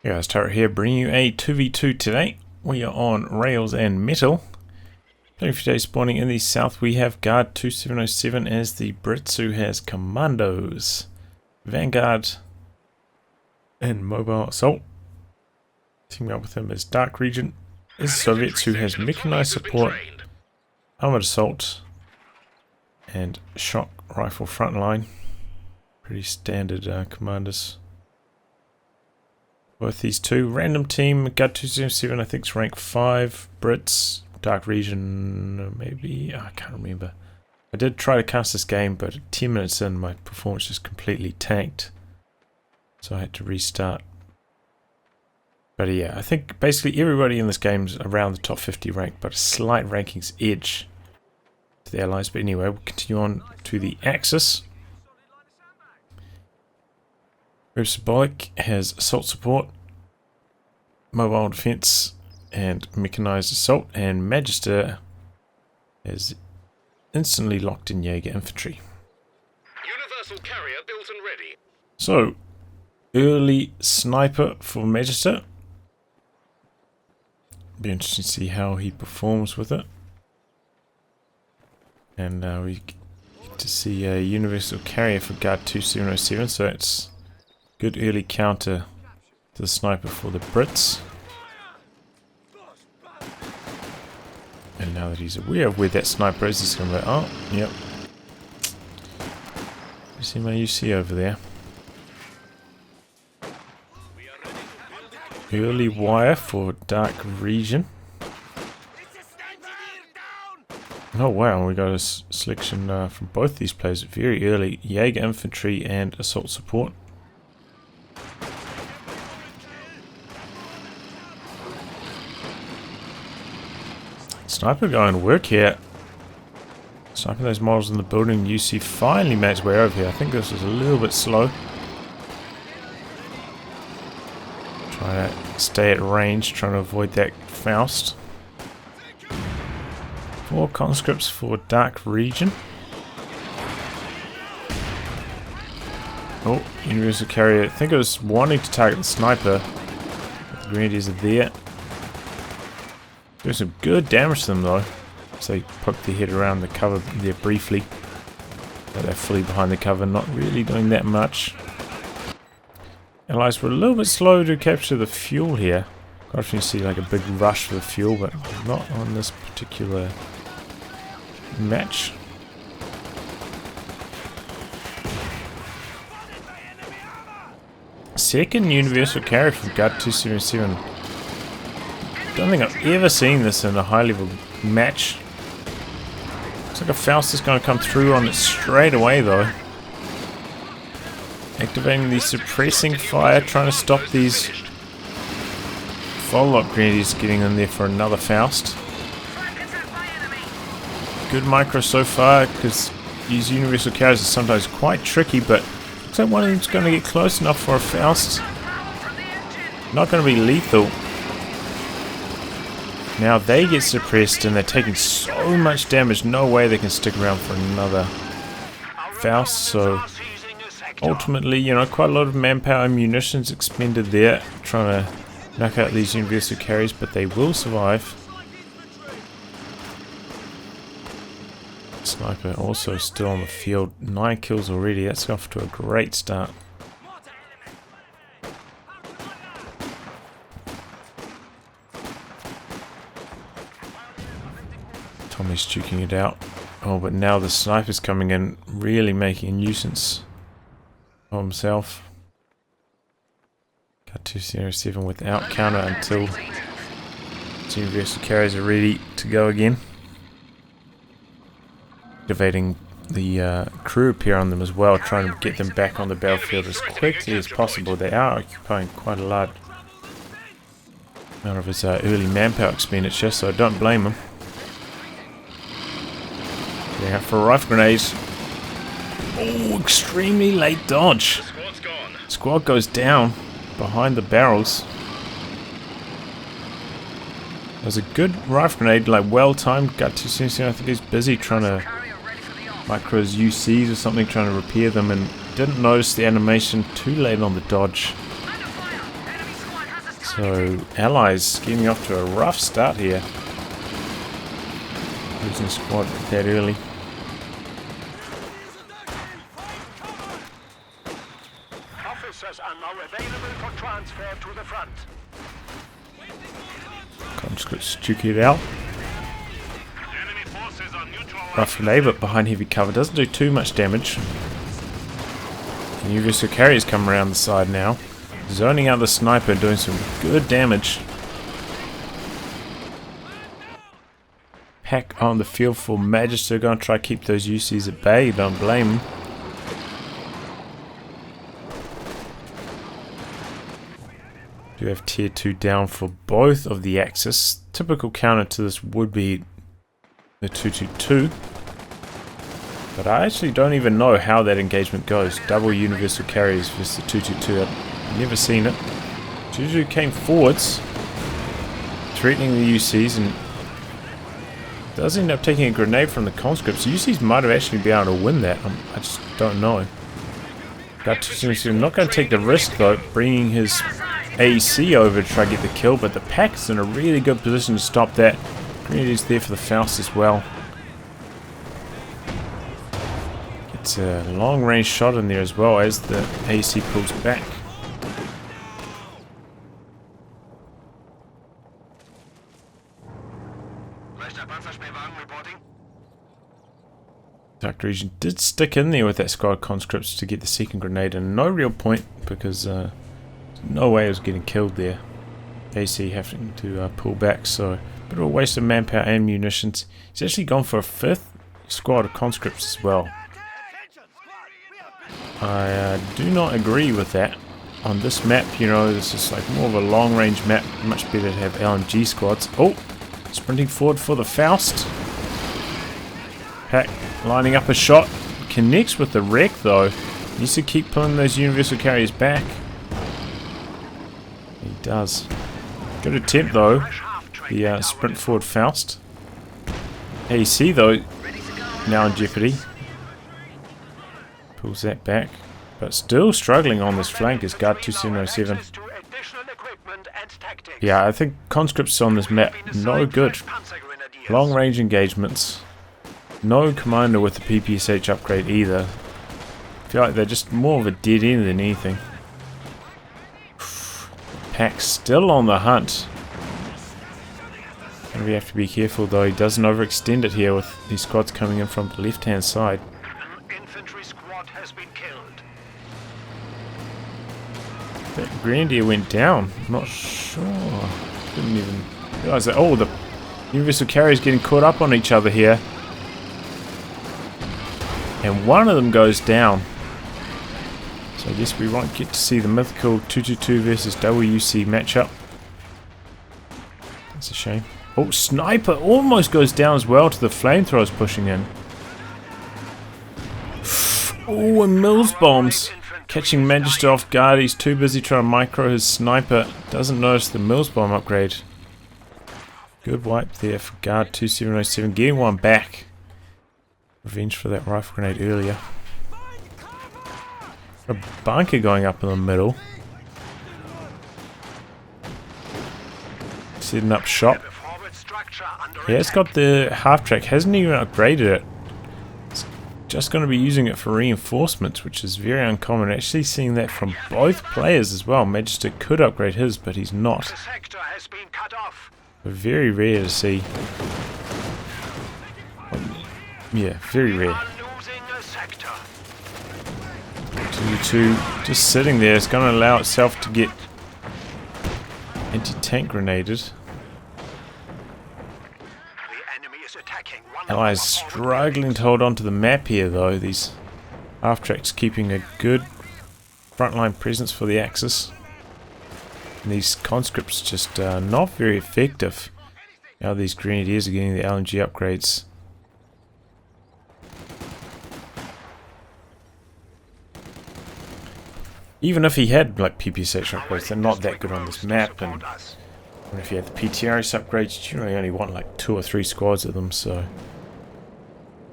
Hey guys, Turret here, bringing you a 2v2 today. We are on Rails and Metal. Playing for today, spawning in the south, we have Guard2707 as the Brits, who has Commandos, Vanguard, and Mobile Assault. Teaming up with him is DarkRegion, is Soviets, who has Mechanized Support, Armored Assault, and Shock Rifle Frontline. Pretty standard commanders. Both these two. Random team, Guard2707 I think is rank 5. Brits, DarkRegion maybe, I can't remember. I did try to cast this game, but 10 minutes in my performance just completely tanked. So I had to restart. But yeah, I think basically everybody in this game is around the top 50 rank, but a slight rankings edge to the allies. But anyway, we'll continue on to the Axis. WebsterBolek has assault support, mobile defense, and mechanized assault, and Magister is instantly locked in Jaeger infantry. Universal carrier built and ready. So, early sniper for Magister. Be interesting to see how he performs with it. And we get to see a universal carrier for Guard2707, so it's good early counter to the sniper for the Brits. And now that he's aware of where that sniper is, he's going to go, oh, yep. You see my UC over there. Early wire for DarkRegion. Oh wow, we got a selection from both these players very early. Jaeger infantry and assault support. Sniper going to work here. Sniping those models in the building. UC finally made its way over here. I think this was a little bit slow. Trying to stay at range, trying to avoid that Faust. 4 conscripts for DarkRegion. Oh, universal carrier. I think it was wanting to target the sniper. The grenadiers are there. Doing some good damage to them though. So they poke their head around the cover there briefly. But they're fully behind the cover, not really doing that much. Allies were a little bit slow to capture the fuel here. Got to see like a big rush for the fuel, but not on this particular match. Second universal carrier from Guard2707. Don't think I've ever seen this in a high level match. Looks like a Faust is going to come through on it straight away though. Activating the suppressing fire, trying to stop these follow-up grenadiers getting in there for another Faust. Good micro so far, because these universal carriers are sometimes quite tricky, but looks like one of them's going to get close enough for a Faust. Not going to be lethal. Now they get suppressed and they're taking so much damage, no way they can stick around for another Faust, so ultimately, you know, quite a lot of manpower and munitions expended there trying to knock out these universal carriers, but they will survive. Sniper also still on the field, 9 kills already, that's off to a great start. Tommy's duking it out. Oh, but now the sniper's coming in, really making a nuisance of himself. Guard2707 without counter until the universal carriers are ready to go again. Activating the crew up here on them as well, trying to get them back on the battlefield as quickly as possible. They are occupying quite a large amount of his early manpower expenditure, so I don't blame them. Getting out for rifle grenades. Oh, extremely late dodge. Squad goes down behind the barrels. There's a good rifle grenade, like well timed. Guard2707, I think he's busy trying to micro his UCs or something, trying to repair them, and didn't notice the animation too late on the dodge. So Allies getting off to a rough start here. Losing squad that early. Officers are now available for transfer to the front. Conscripts duke it out. Rough labour behind heavy cover, doesn't do too much damage. The universal carriers come around the side now, zoning out the sniper, doing some good damage. Pack on the field for Magister, going to try to keep those UCs at bay, don't blame them. Do have tier 2 down for both of the Axis. Typical counter to this would be the 222. But I actually don't even know how that engagement goes. Double universal carriers versus the 222. I've never seen it. 222 came forwards, threatening the UCs, and does end up taking a grenade from the conscripts. UCs might have actually been able to win that. I just don't know. Guard2707 not going to take the risk though, bringing his AEC over to try to get the kill, but the pack is in a really good position to stop that. Grenadiers there for the Faust as well. Gets a long range shot in there as well as the AEC pulls back. DarkRegion did stick in there with that squad conscripts to get the second grenade, and no real point because no way it was getting killed there. AC having to pull back, so a bit of a waste of manpower and munitions. He's actually gone for a 5th squad of conscripts as well. I do not agree with that. On this map, you know, this is like more of a long range map. Much better to have LMG squads. Oh, sprinting forward for the Faust. Pack lining up a shot. Connects with the wreck though. Needs to keep pulling those universal carriers back. He does. Good attempt though. The sprint forward Faust. AC though, now in jeopardy. Pulls that back. But still struggling on this flank is Guard2707. Yeah, I think conscripts on this map, no good. Long range engagements. No commander with the PPSH upgrade either. I feel like they're just more of a dead end than anything. Pack still on the hunt. And we have to be careful though, he doesn't overextend it here with these squads coming in from the left hand side. Infantry squad has been killed. That Grenadier went down. I'm not sure. Didn't even realize that. Oh, the universal carriers getting caught up on each other here. And one of them goes down. So I guess we won't get to see the mythical 222 versus WC matchup. That's a shame. Oh, Sniper almost goes down as well to the flamethrowers pushing in. Oh, and Mills bombs. Catching Magister off guard. He's too busy trying to micro his Sniper. Doesn't notice the Mills bomb upgrade. Good wipe there for Guard2707. Getting one back. Revenge for that rifle grenade earlier. A bunker going up in the middle. Setting up shop. Yeah, it's got the half track. Hasn't even upgraded it. It's just going to be using it for reinforcements, which is very uncommon. Actually seeing that from both players as well. Magister could upgrade his, but he's not. Very rare to see. Yeah, very rare. 2 just sitting there. It's going to allow itself to get anti-tank grenaded. Allies struggling to hold on to the map here though. These half-tracks keeping a good frontline presence for the Axis. And these conscripts just not very effective. Now these grenadiers are getting the LMG upgrades. Even if he had like PPSH upgrades, they're not that good on this map, and if you had the PTRS upgrades, you really only want like 2 or 3 squads of them, so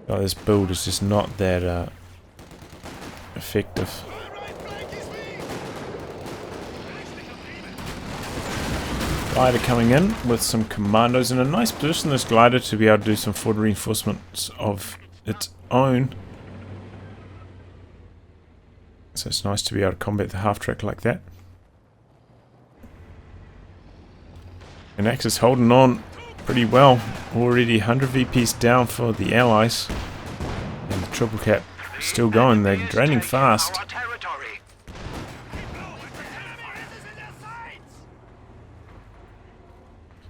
this build is just not that effective. glider coming in with some commandos in a nice position, this glider, to be able to do some forward reinforcements of its own. So it's nice to be able to combat the half-track like that. And Axis holding on pretty well. Already 100 VPs down for the Allies. And the Triple Cap still going. They're draining fast.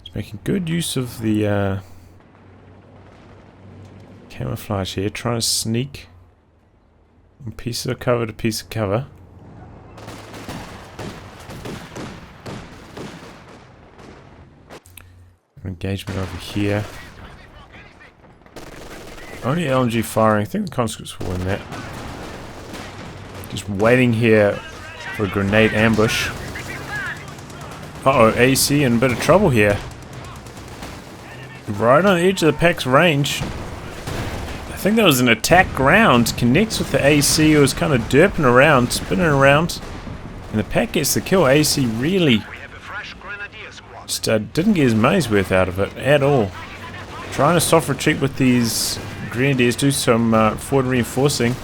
It's making good use of the camouflage here. Trying to sneak from piece of cover to piece of cover. Engagement over here. Only LMG firing. I think the conscripts will win that. Just waiting here for a grenade ambush. Uh-oh, AC in a bit of trouble here. Right on the edge of the pack's range. I think that was an attack round. Connects with the AC. It was kind of derping around, spinning around. And the pack gets the kill. AC really just didn't get his money's worth out of it at all. Trying to soft retreat with these grenadiers, do some forward reinforcing.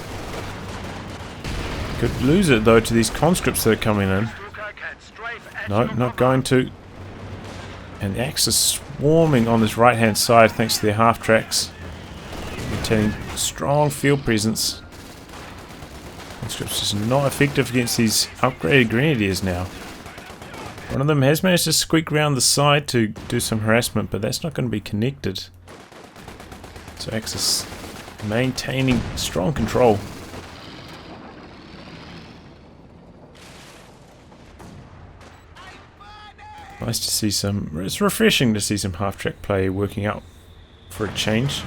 Could lose it though to these conscripts that are coming in. No, not going to. And the Axis swarming on this right hand side thanks to their half tracks. Maintaining strong field presence. Conscripts just not effective against these upgraded grenadiers now. One of them has managed to squeak around the side to do some harassment, but that's not going to be connected. So Axis maintaining strong control. Nice to see some, it's refreshing to see some half-track play working out for a change.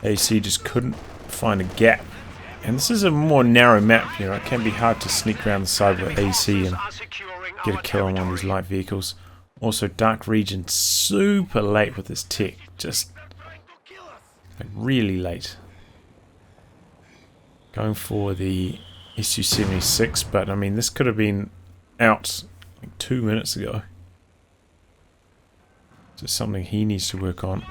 AC just couldn't find a gap. And this is a more narrow map, you know, it can be hard to sneak around the side with AC and get a kill on one of these light vehicles. Also, DarkRegion super late with this tech, just like really late. Going for the Su-76, but I mean this could have been out like 2 minutes ago. So it's something he needs to work on.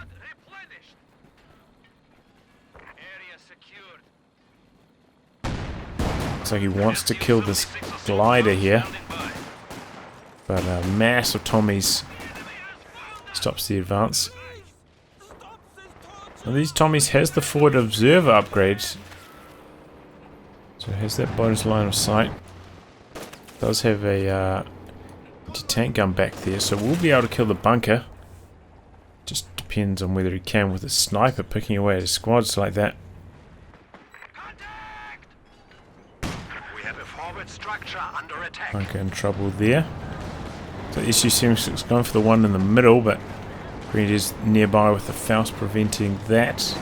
Looks like he wants to kill this glider here. But a mass of Tommies stops the advance. Now these Tommies has the forward observer upgrade. So it has that bonus line of sight. Does have a anti-tank gun back there, so we'll be able to kill the bunker. Just depends on whether he can with a sniper picking away at his squads like that. We have a forward structure under attack. Bunker in trouble there. So Su-76 is going for the one in the middle, but Grenadiers nearby with the Faust preventing that.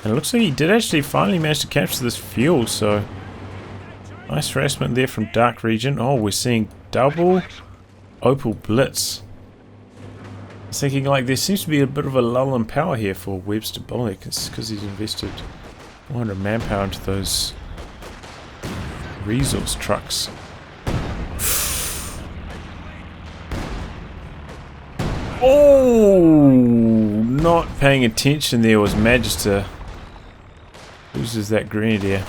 And it looks like he did actually finally manage to capture this fuel, so nice harassment there from DarkRegion. Oh, we're seeing double Opal Blitz. I was thinking like there seems to be a bit of a lull in power here for WebsterBolek. It's because he's invested 400 manpower into those resource trucks. Oh, not paying attention there was Magister. Loses that grenadier.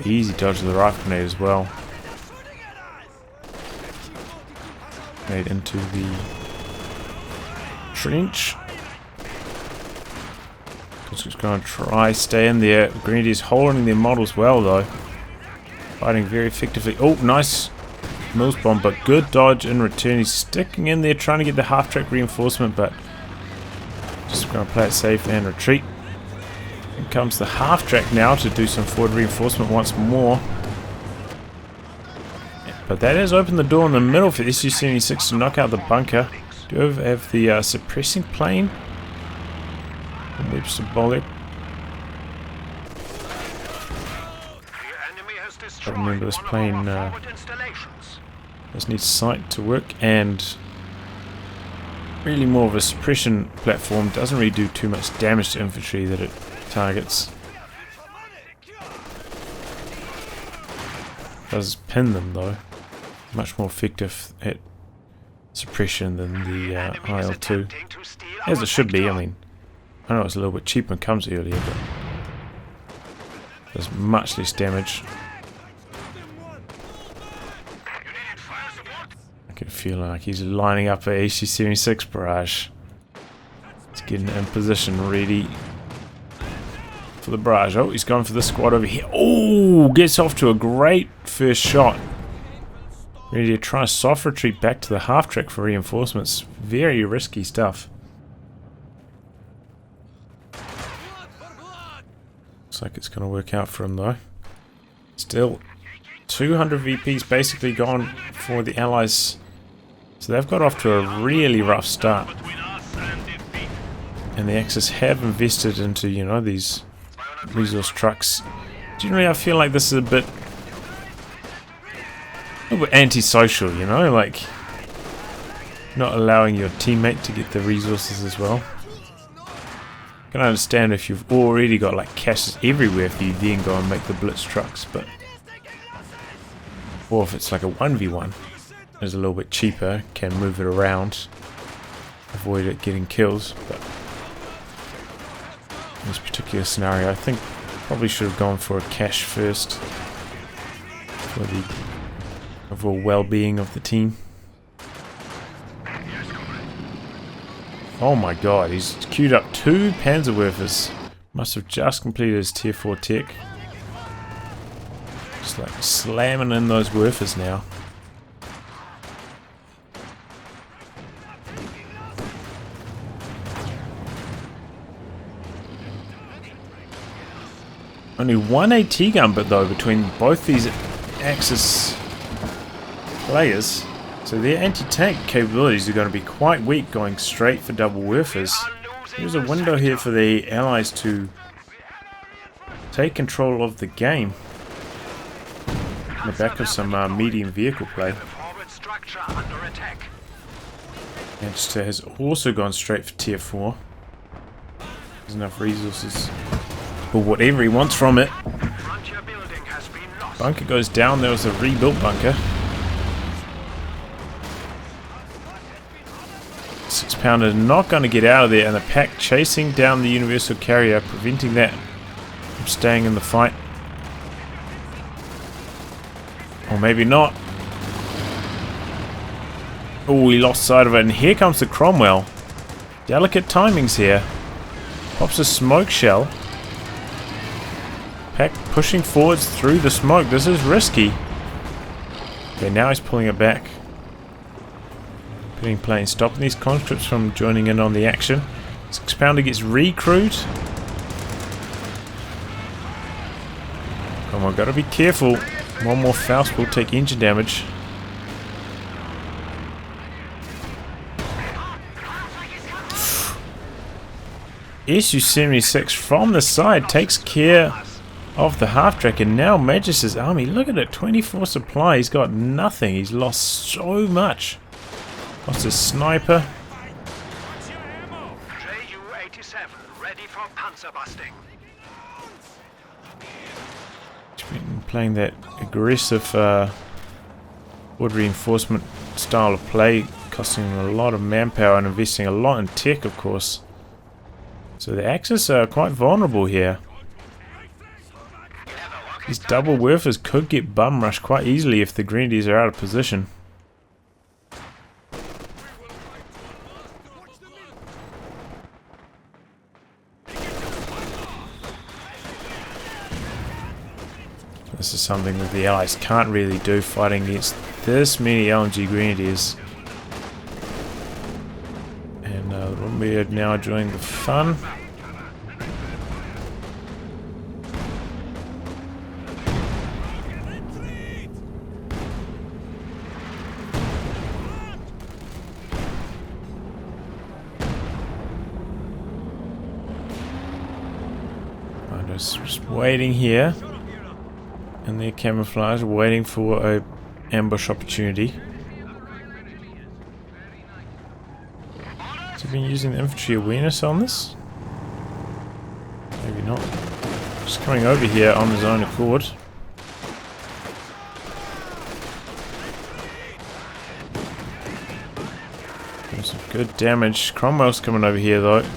Easy dodge of the rifle grenade as well. Made into the trench. Just going to try stay in there. Grenadiers holding their models well though. Fighting very effectively. Oh, nice Mills bomb, but good dodge in return. He's sticking in there trying to get the half-track reinforcement, but just going to play it safe and retreat. Here comes the half-track now to do some forward reinforcement once more. But that has opened the door in the middle for Su-76 to knock out the bunker. Do we have the suppressing plane from WebsterBolek? I remember this plane just needs sight to work, and really more of a suppression platform. Doesn't really do too much damage to infantry that it targets. Does pin them though. much more effective at suppression than the IL-2. As it should be, I mean, I know it's a little bit cheaper and comes earlier, but does much less damage. I can feel like he's lining up a AC-76 barrage. He's getting in position, ready for the barrage. Oh, he's going for the squad over here. Oh, gets off to a great first shot. Ready to try a soft retreat back to the half track for reinforcements. Very risky stuff. Looks like it's going to work out for him though. Still, 200 VPs basically gone for the Allies. So they've got off to a really rough start. And the Axis have invested into, you know, these resource trucks. Generally I feel like this is a little bit antisocial, you know, like not allowing your teammate to get the resources as well. I can understand if you've already got like caches everywhere if you then go and make the blitz trucks, but or if it's like a 1v1, it's a little bit cheaper, can move it around, avoid it getting kills. But in this particular scenario, I think probably should have gone for a cache first for the overall well-being of the team. Oh my god, he's queued up 2 Panzerwerfers. Must have just completed his tier 4 tech. Just like slamming in those Werfers now. Only one AT gun but though between both these Axis players. So their anti-tank capabilities are going to be quite weak going straight for double Werfers. There's a window here for the Allies to take control of the game. On the back of some medium vehicle play. Magister has also gone straight for tier 4. There's enough resources for whatever he wants from it. Bunker goes down, there was a rebuilt bunker. 6-pounder not going to get out of there, and the pack chasing down the universal carrier, preventing that from staying in the fight. Or maybe not. Oh, he lost sight of it, and here comes the Cromwell. Delicate timings here. Pops a smoke shell. Pack pushing forwards through the smoke. This is risky. Okay, now he's pulling it back. Putting planes, stopping these conscripts from joining in on the action. 6-pounder gets recrewed. Come on, gotta be careful. One more Faust will take engine damage. SU-76 from the side takes care of the half-track, and now Magister's army, look at it, 24 supply, he's got nothing, he's lost so much. Lost his sniper. Ju-87 ready for panzer busting. He's been playing that aggressive wood reinforcement style of play, costing him a lot of manpower and investing a lot in tech, of course. So the Axis are quite vulnerable here. These double Werfers could get bum rushed quite easily if the Grenadiers are out of position. This is something that the Allies can't really do, fighting against this many LMG Grenadiers. And we are now enjoying the fun. I'm just waiting here in their camouflage, waiting for a ambush opportunity. Has he been using the infantry awareness on this? Maybe not. Just coming over here on his own accord. Some good damage. Cromwell's coming over here though. Here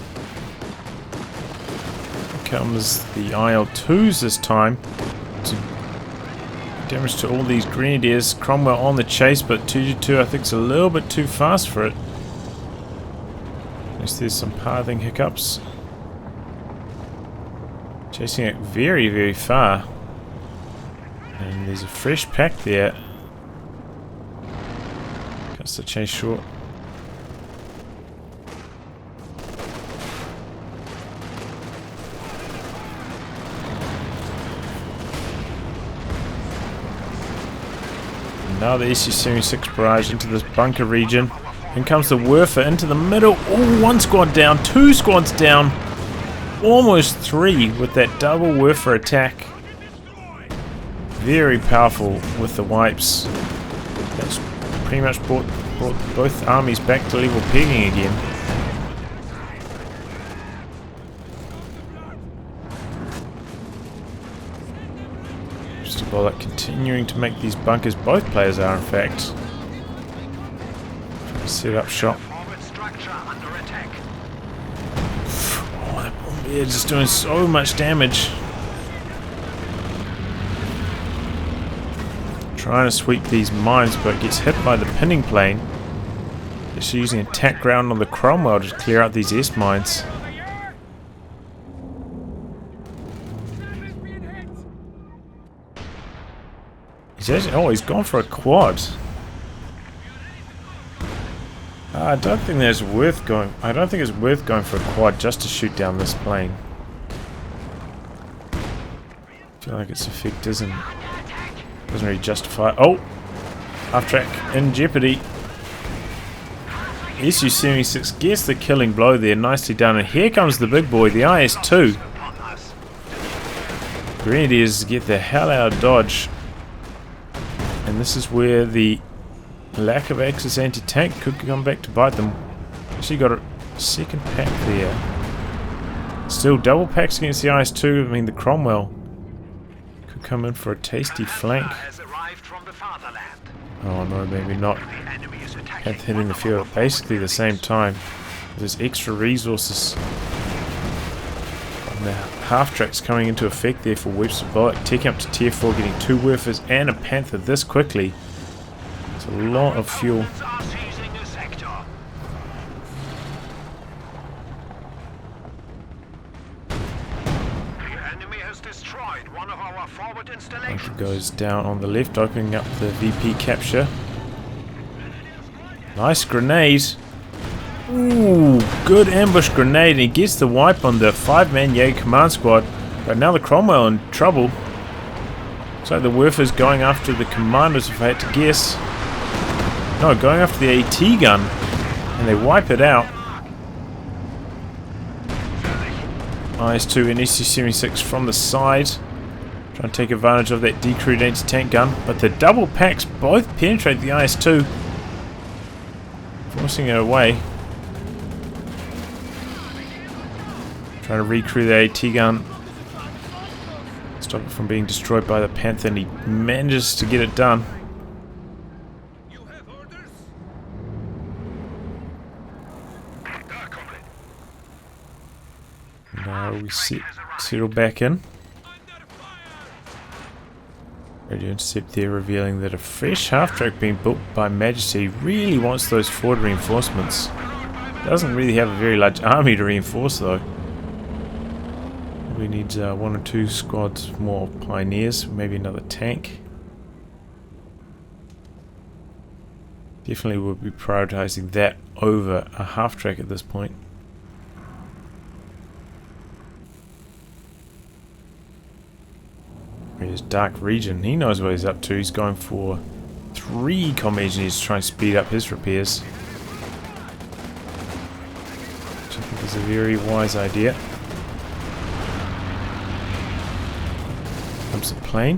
comes the IL-2s this time. Damage to all these grenadiers. Cromwell on the chase, but 2G2 I think is a little bit too fast for it. At least there's some pathing hiccups. Chasing it very, very far. And there's a fresh pack there. Cuts the chase short. Now the SU-76 barrage into this bunker region. In comes the Werfer into the middle. Oh, one squad down, two squads down. Almost three with that double Werfer attack. Very powerful with the wipes. That's pretty much brought both armies back to level pegging again. WebsterBolek continuing to make these bunkers. Both players are, in fact. Set up shop. Oh, that bombardier just doing so much damage. Trying to sweep these mines, but gets hit by the pinning plane. Just using attack ground on the Cromwell to clear out these S mines. He's actually, oh, he's gone for a quad. I don't think it's worth going for a quad just to shoot down this plane. I feel like its effect doesn't really justify. Oh, half track in jeopardy. SU-76 gets the killing blow there, nicely done, and here comes the big boy, the IS-2. Grenadiers get the hell out of dodge, and this is where the lack of Axis anti-tank could come back to bite them. Actually got a second pack there. Still double packs against the IS-2. I mean, the Cromwell could come in for a tasty flank. Oh no, maybe not. Had hitting the field at basically the same time. There's extra resources. And the half tracks coming into effect there for WebsterBolek, taking up to tier 4, getting 2 Werfers and a Panther this quickly. It's a lot of fuel. Bunker goes down on the left, opening up the VP capture. Nice grenade. Ooh, good ambush grenade, and he gets the wipe on the 5-man Jaeger command squad. But now the Cromwell in trouble. Looks like the Werfer's going after the commandos, if I had to guess. No, going after the AT gun, and they wipe it out. IS-2 and SU-76 from the side, trying to take advantage of that decrewed anti-tank gun, but the double packs both penetrate the IS-2, forcing it away. Trying to recrew the AT gun, stop it from being destroyed by the Panther, and he manages to get it done. Now we settle back in. Radio intercept there revealing that a fresh half-track being built by Magister. He really wants those forward reinforcements. Doesn't really have a very large army to reinforce though. We need 1 or 2 squads more pioneers, maybe another tank. Definitely will be prioritizing that over a half-track at this point. Here's DarkRegion. He knows what he's up to. He's going for 3 comm engineers to try and speed up his repairs, which I think is a very wise idea. Comes the plane.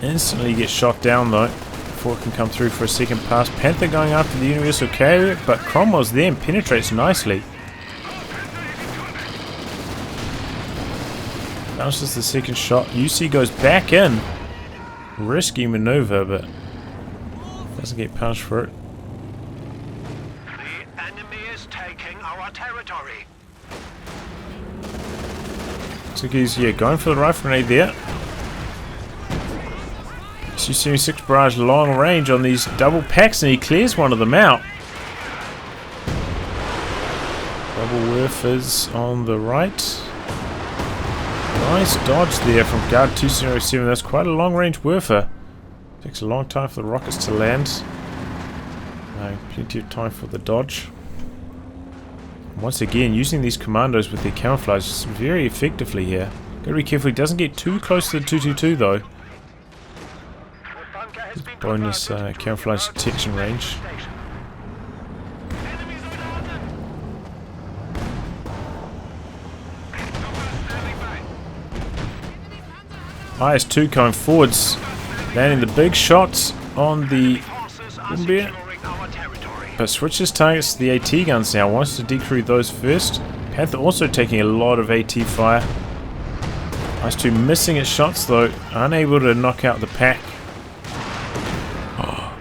Instantly gets shot down though before it can come through for a second pass. Panther going after the universal carrier, but Cromwell's there and penetrates nicely. Bounces the second shot. UC goes back in. Risky maneuver, but doesn't get punished for it. Looks like he's, yeah, going for the rifle grenade there. Su-76 barrage long range on these double packs, and he clears one of them out. Double Werfers on the right. Nice dodge there from Guard2707. That's quite a long range Werfer. Takes a long time for the rockets to land. Plenty of time for the dodge. Once again, using these commandos with their camouflage very effectively here. Gotta be careful he doesn't get too close to the 222 though. Bonus camouflage detection range. IS-2 coming forwards, landing the big shots on the Umbeer. But switches targets to the AT guns now. Wants to decrew those first. Panther also taking a lot of AT fire. IS-2 missing its shots though, unable to knock out the pack. Oh.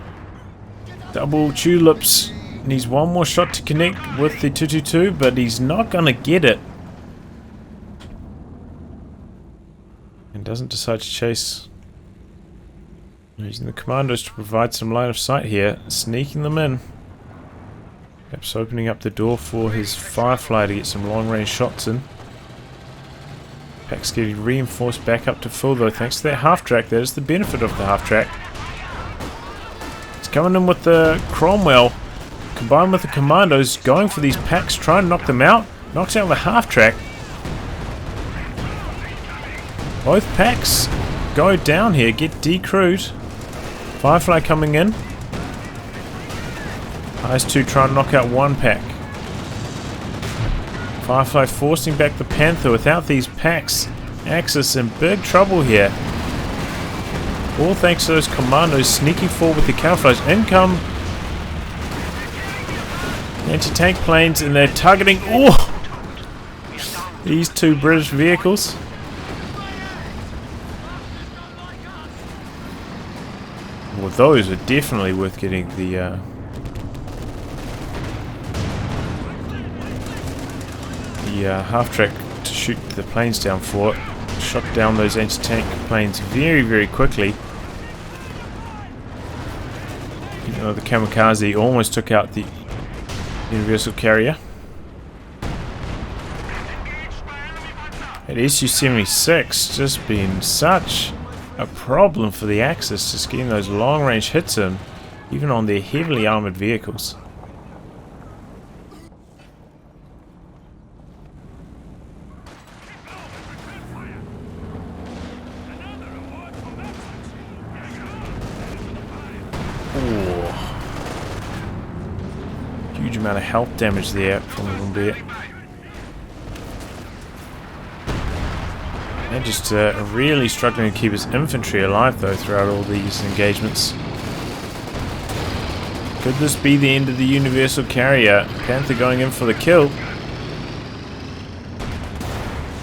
Double tulips. Needs one more shot to connect with the 222, but he's not gonna get it. And doesn't decide to chase. Using the commandos to provide some line of sight here, sneaking them in. Perhaps opening up the door for his Firefly to get some long range shots in. Pack's getting reinforced back up to full though, thanks to that half track. That is the benefit of the half track. It's coming in with the Cromwell, combined with the commandos, going for these packs, trying to knock them out. Knocks out the half track. Both packs go down here, get decrewed. Firefly coming in. IS-2 trying to knock out one pack. Firefly forcing back the Panther. Without these packs, Axis in big trouble here. All thanks to those commandos sneaking forward with the camouflage. In come anti-tank planes, and they're targeting these two British vehicles. Well, those are definitely worth getting the half track to shoot the planes down for. Shot down those anti-tank planes very, very quickly. Even though the kamikaze almost took out the universal carrier. And Su-76 just been such a problem for the Axis, just getting those long range hits in, even on their heavily armored vehicles. Huge amount of health damage there from the Umbeer. And just really struggling to keep his infantry alive though throughout all these engagements. Could this be the end of the universal carrier? Panther going in for the kill.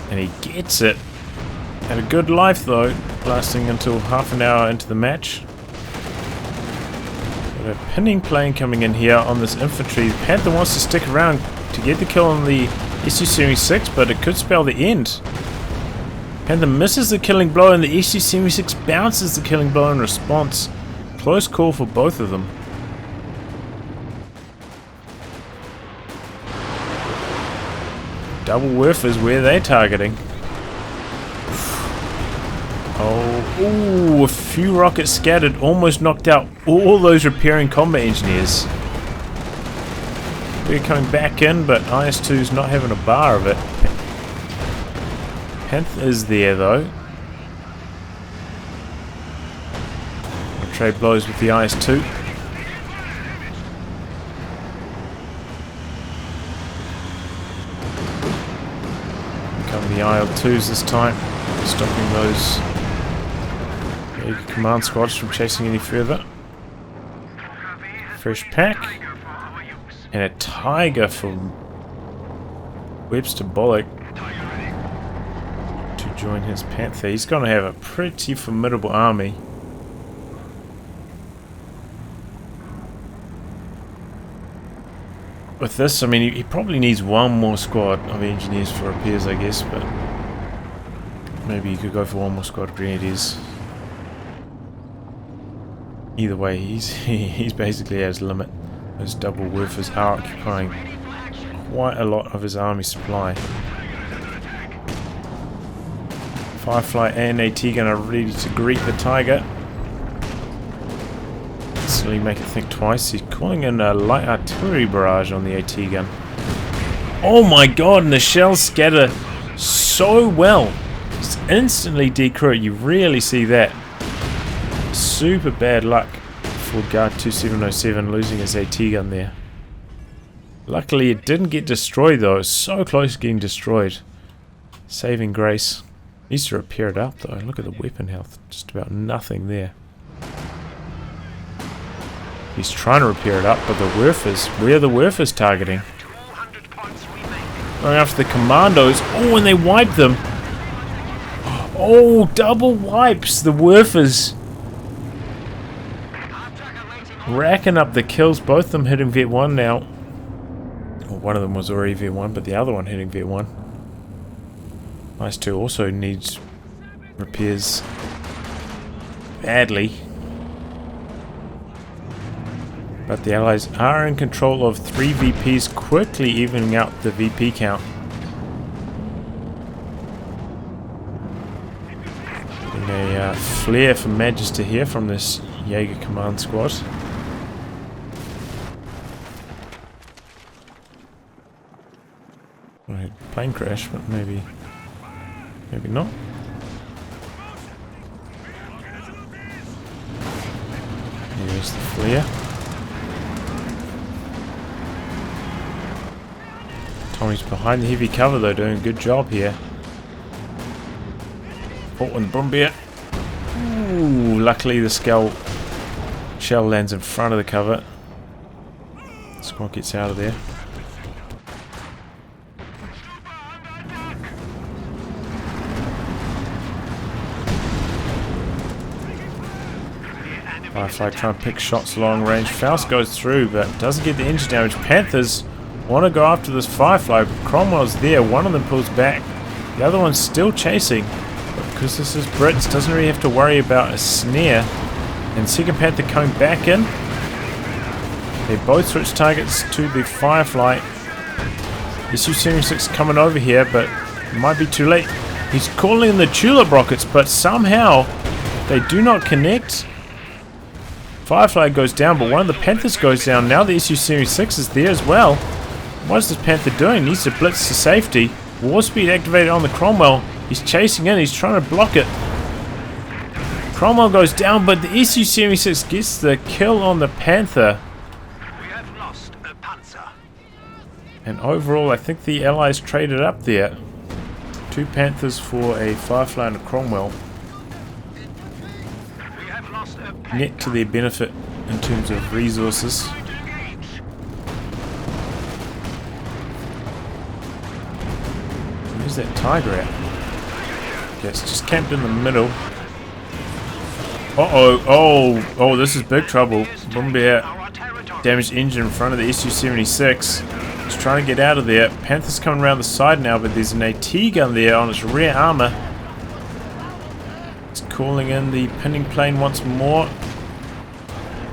And he gets it. Had a good life though, lasting until half an hour into the match. Got a pinning plane coming in here on this infantry. Panther wants to stick around to get the kill on the Su-76, but it could spell the end. Panther misses the killing blow, and the Su-76 bounces the killing blow in response. Close call for both of them. Double Werfers, where they're targeting. Oh, a few rockets scattered, almost knocked out all those repairing combat engineers. We're coming back in, but IS-2's not having a bar of it. Panther is there though. Trade blows with the IS-2. Come the IL-2s this time, stopping those command squads from chasing any further. Fresh pack. And a Tiger from WebsterBolek to join his Panther. He's going to have a pretty formidable army. With this, I mean, he probably needs one more squad of engineers for repairs, I guess, but Maybe you could go for one more squad grenadiers. Either way, he's basically at his limit. Those double woofers are occupying quite a lot of his army supply. Firefly and AT gun are ready to greet the Tiger. Instantly make it think twice. He's calling in a light artillery barrage on the AT gun. Oh my god, and the shells scatter so well. It's instantly decrew. You really see that. Super bad luck for Guard2707 losing his AT gun there. Luckily it didn't get destroyed though. It was so close to getting destroyed. Saving grace. Needs to repair it up though. Look at the weapon health. Just about nothing there. He's trying to repair it up, but the Werfers, where are the Werfers targeting? Going after the commandos. Oh, and they wiped them. Oh, double wipes the Werfers. Racking up the kills, both of them hitting Vet 1 now. Well, one of them was already Vet 1, but the other one hitting Vet 1. Nice 2 also needs repairs badly. But the Allies are in control of 3 VPs, quickly evening out the VP count. And a flare for Magister here from this Jaeger command squad. Right, plane crash, but maybe not. Here's the flare. Tommy's behind the heavy cover though, doing a good job here. Oh, and the Brumbier. Ooh, luckily the shell lands in front of the cover. Squad gets out of there. Firefly trying to pick shots long range. Faust goes through but doesn't get the engine damage. Panthers want to go after this Firefly, but Cromwell's there. One of them pulls back. The other one's still chasing. But because this is Brits, doesn't really have to worry about a snare. And second Panther coming back in. They both switch targets to the Firefly. Su-76 coming over here, but it might be too late. He's calling in the Tulip rockets, but somehow they do not connect. Firefly goes down, but one of the Panthers goes down. Now the Su-76 is there as well. What is this Panther doing? Needs to blitz to safety. War speed activated on the Cromwell. He's chasing in. He's trying to block it. Cromwell goes down, but the Su-76 gets the kill on the Panther. We have lost a Panzer. And overall, I think the Allies traded up there. 2 Panthers for a Firefly and a Cromwell. We have lost a Net to their benefit in terms of resources. Where's that Tiger at? Okay, it's just camped in the middle. Oh, this is big trouble. Brumbier damaged engine in front of the Su-76. It's trying to get out of there. Panther's coming around the side now, but there's an AT gun there on its rear armor. It's calling in the pinning plane once more.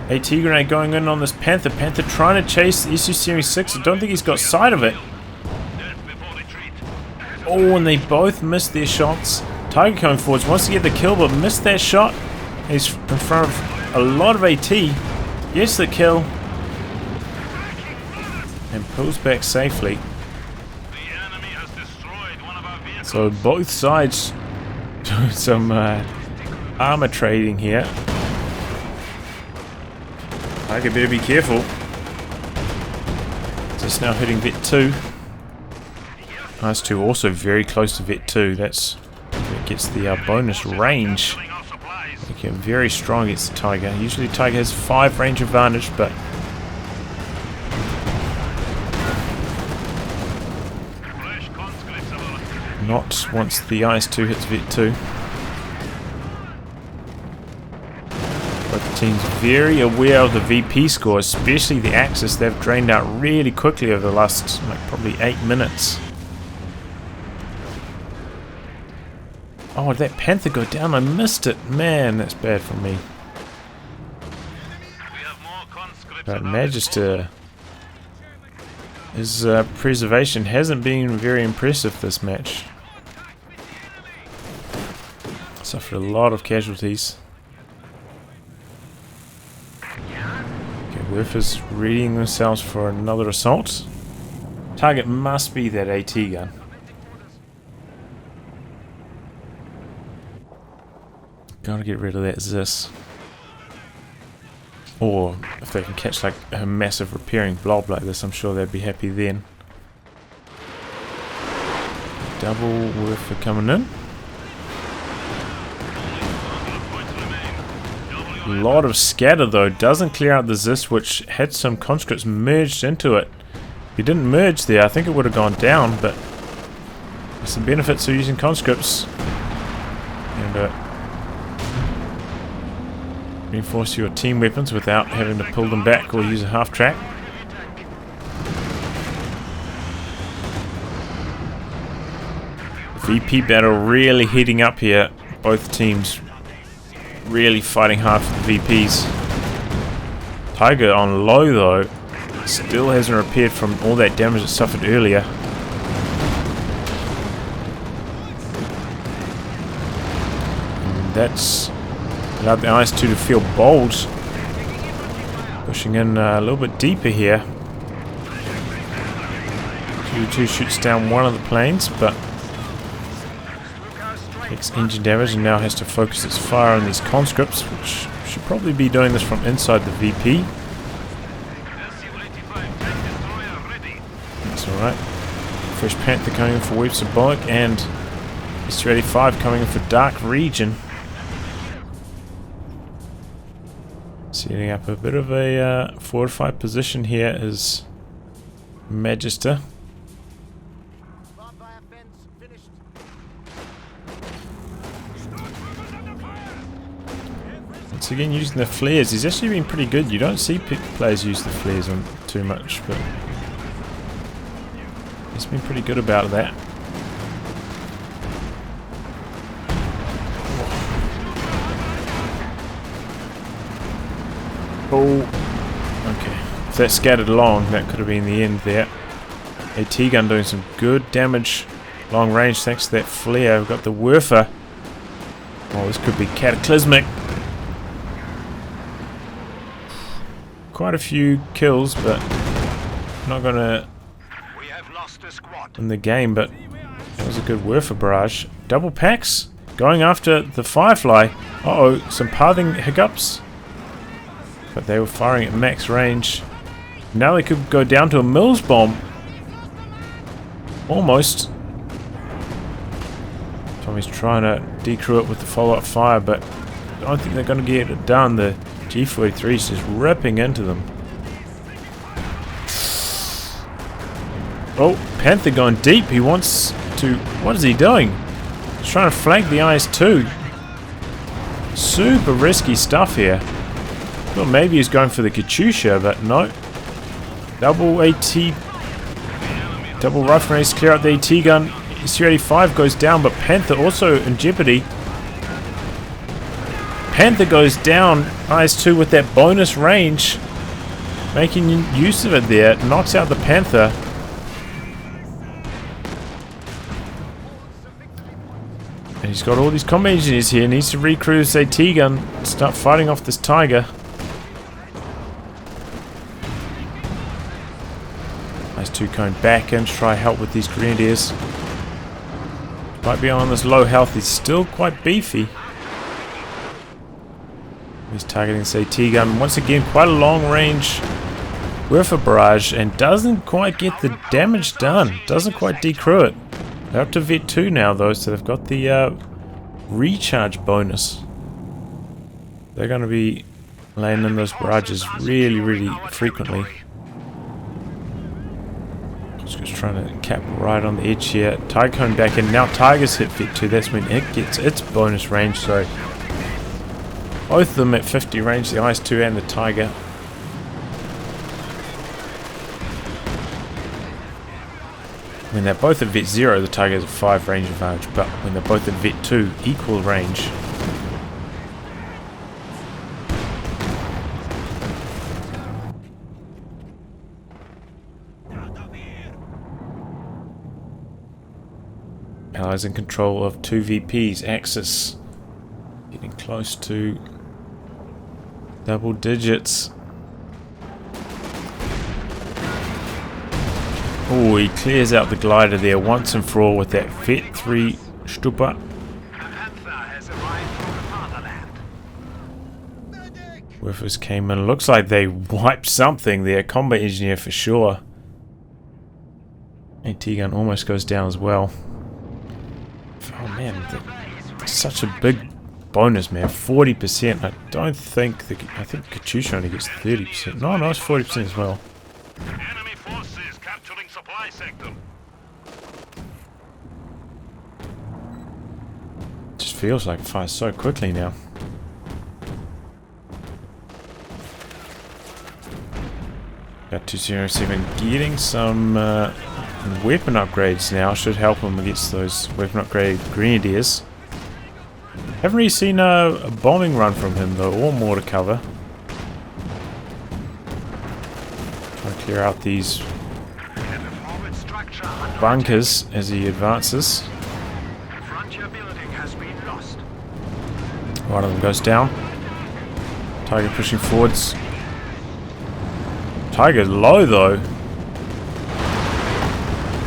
AT grenade going in on this Panther. Panther trying to chase the Su-76. I don't think he's got sight of it. Oh, and they both missed their shots. Tiger coming forwards, wants to get the kill, but missed that shot. He's in front of a lot of AT. Gets the kill. And pulls back safely. So both sides doing some armor trading here. Tiger better be careful. Just now hitting Vet 2. Nice 2 also very close to Vet 2. That gets the bonus range. Making him very strong against the Tiger. Usually Tiger has 5 range advantage, but not once the IS-2 hits Vet 2. Both teams very aware of the VP score, especially the Axis. They've drained out really quickly over the last probably 8 minutes. Oh, did that Panther go down? I missed it. Man, that's bad for me. But Magister, his preservation hasn't been very impressive this match. Suffered a lot of casualties. Okay, Werfer's readying themselves for another assault. Target must be that AT gun. Gotta get rid of that Zis. Or if they can catch like a massive repairing blob like this, I'm sure they'd be happy then. Double Werfer coming in. A lot of scatter though, doesn't clear out the Zis, which had some conscripts merged into it. If he didn't merge there, I think it would have gone down, but there's some benefits of using conscripts. And reinforce your team weapons without having to pull them back or use a half track. VP battle really heating up here. Both teams really fighting hard for the VPs. Tiger on low though, still hasn't repaired from all that damage it suffered earlier. And that's allowed the IS-2 to feel bold. Pushing in a little bit deeper here. 2-2 shoots down one of the planes, but takes engine damage and now has to focus its fire on these conscripts, which should probably be doing this from inside the VP. That's alright. Fresh Panther coming in for WebsterBolek and SU-85 coming in for DarkRegion. Setting up a bit of a fortified position here is Magister. Once again using the flares. He's actually been pretty good. You don't see players use the flares on too much, but he's been pretty good about that. Oh, okay. If that scattered along, that could have been the end there. AT gun doing some good damage, long range thanks to that flare. We've got the Werfer. Oh, this could be cataclysmic. Quite a few kills, but not gonna win the game. But that was a good Werfer barrage. Double packs going after the Firefly. Uh-oh, some pathing hiccups. But they were firing at max range. Now they could go down to a Mills bomb. Almost. Tommy's trying to decrew it with the follow-up fire, but I don't think they're going to get it done. The G43 is just ripping into them. Oh, Panther going deep. He wants to... What is he doing? He's trying to flank the IS-2. Super risky stuff here. Well, maybe he's going for the Katyusha, but no. Double AT, double rifle grenades clear out the AT gun. SU-85 goes down, but Panther also in jeopardy. Panther goes down. IS-2 with that bonus range, making use of it there. Knocks out the Panther. And he's got all these combat engineers here. Needs to recruit his AT gun. Start fighting off this Tiger. IS-2 coming back in to try help with these Grenadiers. Might be on this low health. He's still quite beefy. He's targeting this AT gun. Once again, quite a long range Werfer barrage and doesn't quite get the damage done. Doesn't quite decrew it. They're up to Vet 2 now though, so they've got the recharge bonus. They're going to be laying in those barrages really, really frequently. Just trying to cap right on the edge here. Tiger coming back in. Now Tiger's hit Vet 2. That's when it gets its bonus range. So both of them at 50 range, the IS-2 and the Tiger. When they're both at vet 0, the Tiger has a 5 range advantage, but when they're both at vet 2, equal range. Allies in control of 2 VPs, Axis. Getting close to double digits. Oh, he clears out the glider there once and for all with that vet 3 Stupa. Whiffers came in. Looks like they wiped something there. Combat engineer for sure. AT gun almost goes down as well. Oh man, such a big bonus, man. 40%. I don't think I think Katyusha only gets 30%. No, it's 40% as well. Enemy forces capturing supply sector. Just feels like it fires so quickly now. Got 207 getting some weapon upgrades now. Should help him against those weapon upgrade grenadiers. Haven't really seen a bombing run from him though, or mortar cover. Trying to clear out these bunkers as he advances. One of them goes down. Tiger pushing forwards. Tiger's low though.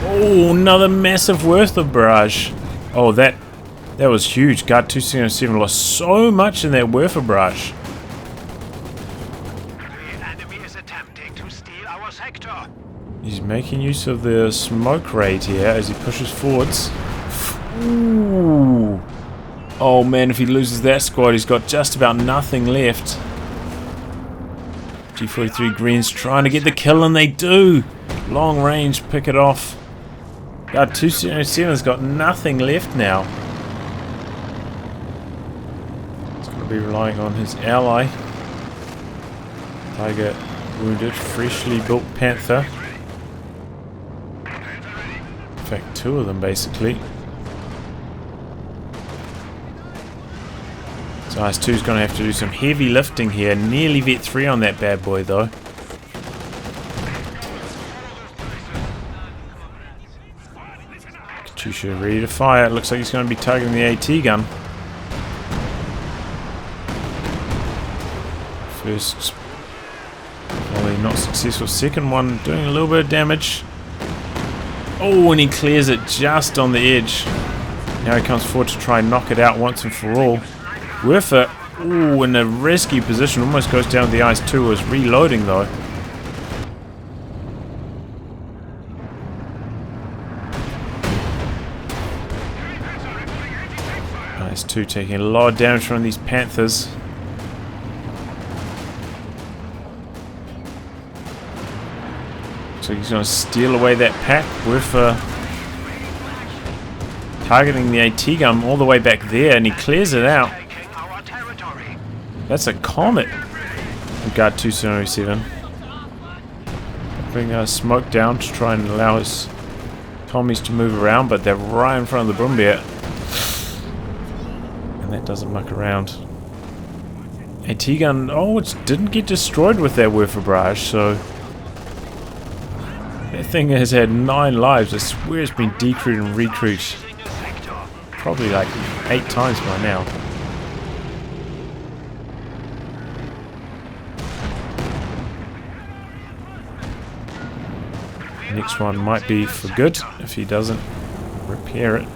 Oh, another massive worth of barrage. Oh, that was huge. Guard2707 lost so much in that Werfer barrage. The enemy is attempting to steal our sector. He's making use of the smoke rate here as he pushes forwards. Ooh. Oh man, if he loses that squad, he's got just about nothing left. G43 Greens trying to get the kill, and they do. Long range, pick it off. Guard2707's got nothing left now. He's going to be relying on his ally. Tiger wounded, freshly built Panther. In fact, 2 of them basically. So IS-2's going to have to do some heavy lifting here. Nearly vet 3 on that bad boy though. Katyusha ready to fire. It looks like he's going to be targeting the AT gun. First, probably not successful. Second one doing a little bit of damage. Oh, and he clears it just on the edge. Now he comes forward to try and knock it out once and for all. With it, ooh, in a risky position, almost goes down the IS-2, was reloading though. IS-2 taking a lot of damage from these Panthers. So he's going to steal away that pack with targeting the AT gun all the way back there, and he clears it out. That's a Comet from Guard2707. Bring smoke down to try and allow his commies to move around, but they're right in front of the Brumbier. And that doesn't muck around. AT gun, oh, it didn't get destroyed with that Werfer barrage, so that thing has had 9 lives. I swear it's been decrewed and recrewed probably like 8 times by now. Next one might be for good if he doesn't repair it.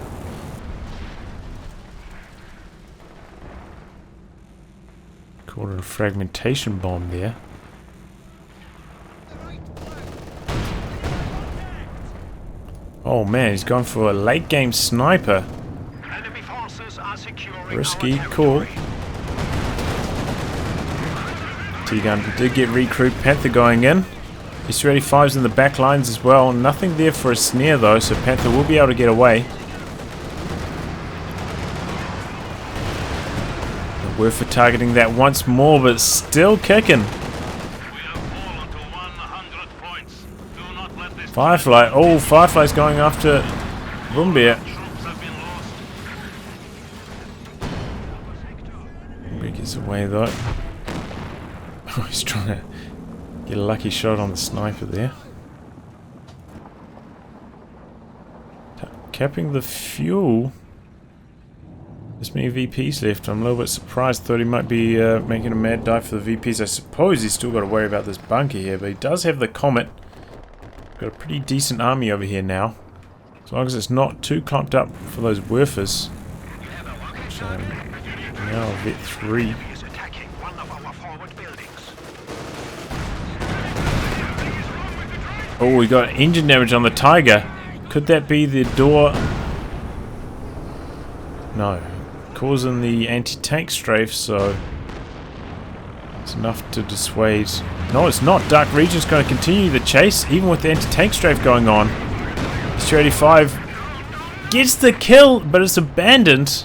Called it a fragmentation bomb there. Oh man, he's gone for a late game sniper. Risky, cool. T-gun did get recruit. Panther going in. S-35's in the back lines as well. Nothing there for a snare though, so Panther will be able to get away. We're for targeting that once more, but still kicking. Firefly. Oh, Firefly's going after Brumbier. Brumbier gets away though. Oh, he's trying to get a lucky shot on the sniper there. Capping the fuel. This many VPs left. I'm a little bit surprised. Thought he might be making a mad dive for the VPs. I suppose he's still got to worry about this bunker here, but he does have the Comet. Got a pretty decent army over here now. As long as it's not too clumped up for those Werfers. So, now Vet 3. Oh, we got engine damage on the Tiger. Could that be the door? No. Causing the anti-tank strafe, so it's enough to dissuade. No, it's not. DarkRegion's going to continue the chase, even with the anti-tank strafe going on. Stu-85 gets the kill, but it's abandoned.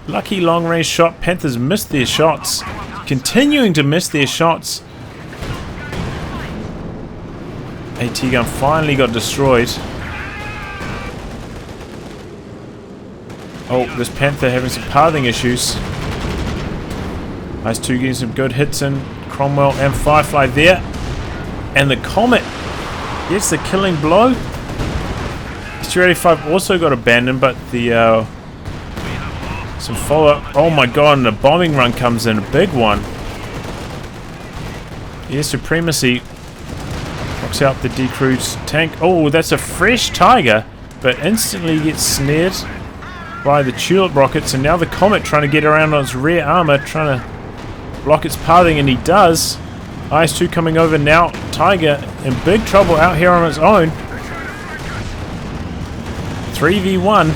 Lucky long-range shot. Panthers missed their shots. Continuing to miss their shots. AT gun finally got destroyed. Oh, this Panther having some pathing issues. Nice 2 getting some good hits in. Cromwell and Firefly there. And the Comet gets the killing blow. Stu-85 also got abandoned, but the some follow-up. Oh my god, and a bombing run comes in. A big one. Air Supremacy knocks out the decrewed tank. Oh, that's a fresh Tiger, but instantly gets snared by the Tulip rockets, and now the Comet trying to get around on its rear armor, trying to block its pathing, and he does. IS-2 coming over now. Tiger in big trouble out here on its own. 3v1.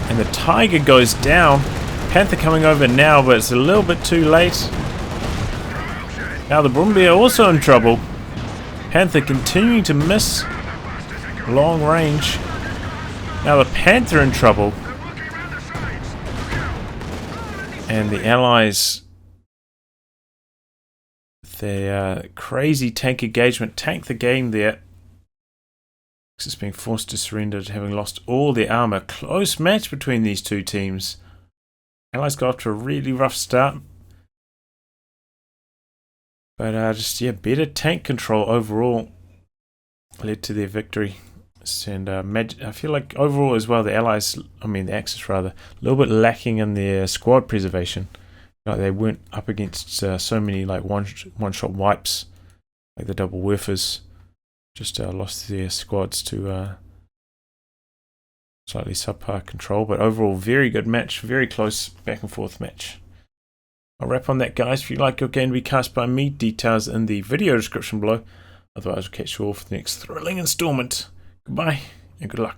And the Tiger goes down. Panther coming over now, but it's a little bit too late. Now the Brumbier also in trouble. Panther continuing to miss long range. Now the Panther in trouble. And the Allies, their crazy tank engagement, tank the game there. It's being forced to surrender, having lost all their armor. Close match between these two teams. Allies got off to a really rough start. But just, yeah, better tank control overall led to their victory. And I feel like overall as well, the Allies, the Axis rather, a little bit lacking in their squad preservation. Like they weren't up against so many like one-shot wipes, like the double Werfers. Just lost their squads to slightly subpar control. But overall, very good match, very close back and forth match. I'll wrap on that, guys. If you like your game to be cast by me, details in the video description below. Otherwise, I'll catch you all for the next thrilling installment. Goodbye and good luck.